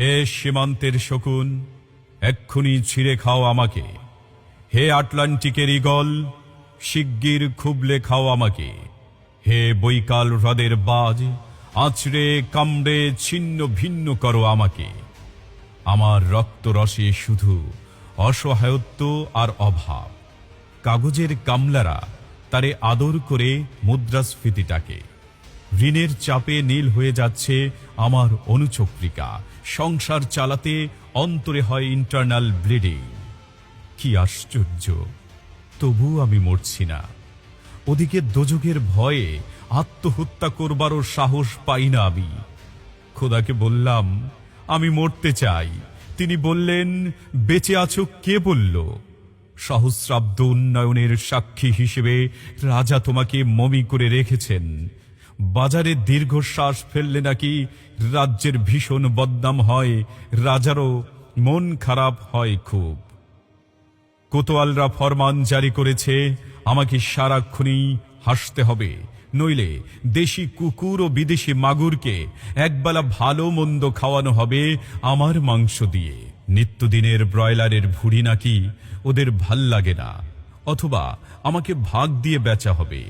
হে সীমান্তের শকুন, এক্ষুনি ছিঁড়ে খাও আমাকে। হে আটলান্টিকের ঈগল, শিগগির খুবলে খাও আমাকে। হে বৈকাল হ্রদের বাজ, আছড়ে কামড়ে ছিন্ন ভিন্ন করো আমাকে। আমার রক্তরসে শুধু অসহায়ত্ব আর অভাব। কাগজের কামলারা তারে আদর করে মুদ্রাস্ফীতিটাকে। ঋণের চাপে নীল হয়ে যাচ্ছে আমার অনুচক্রিকা। সংসার চালাতে অন্তরে হয় ইন্টারনাল ব্লিডিং। কি আশ্চর্য, তবু আমি মরছি না। ওদিকে দোজখের ভয়ে আত্মহত্যা করবারও সাহস পাই না আমি। খোদাকে বললাম আমি মরতে চাই। তিনি বললেন, বেঁচে আছো কে বলল? সহস্রাব্দ উন্নয়নের সাক্ষী হিসেবে রাজা তোমাকে মমি করে রেখেছেন। বাজারে দীর্ঘশ্বাস ফেললে নাকি রাজ্যের ভীষণ বদনাম হয়, রাজারও মন খারাপ হয় খুব। কোতোয়ালরা ফরমান জারি করেছে, আমাকে সারাক্ষণই হাসতে হবে, নইলে দেশি কুকুর ও বিদেশি মাগুরকে একবেলা ভালো মন্দ খাওয়ানো হবে আমার মাংস দিয়ে। নিত্যদিনের ব্রয়লারের ভুঁড়ি নাকি ওদের ভাল লাগে না, অথবা আমাকে ভাগ দিয়ে বেচা হবে।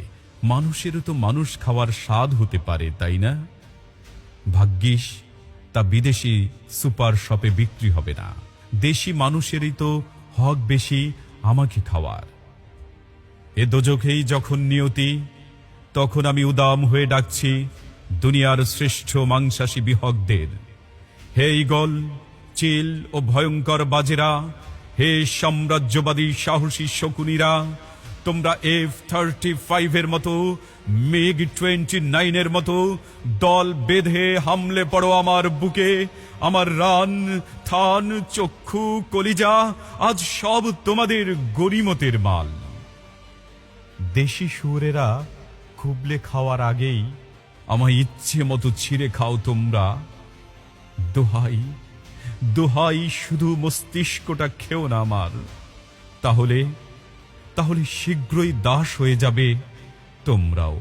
মানুষেরও তো মানুষ খাওয়ার স্বাদ হতে পারে, তাই না? ভাগ্যিস তা বিদেশি সুপার শপে বিক্রি হবে না। দেশি মানুষেরই তো হক বেশি আমাকে খাওয়ার। এ দোজখেই যখন নিয়তি, তখন আমি উদাম হয়ে ডাকছি দুনিয়ার শ্রেষ্ঠ মাংসাশী বিহকদের। হে ঈগল, চিল ও ভয়ঙ্কর বাজেরা, হে সাম্রাজ্যবাদী সাহসী শকুনিরা, তোমরা F-35 এর মতো, MiG-29 এর মতো দল বেঁধে হামলে পড়ো আমার বুকে। আমার রান, থান, চক্ষু, কলিজা আজ সব তোমাদের গরিমতের মাল। দেশি শুয়োরেরা খুবলে খাওয়ার আগেই আমায় ইচ্ছে মতো ছিঁড়ে খাও তোমরা। দোহাই দোহাই, শুধু মস্তিষ্কটা খেও না আমার। তাহলে শীঘ্রই দাস হয়ে যাবে তোমরাও।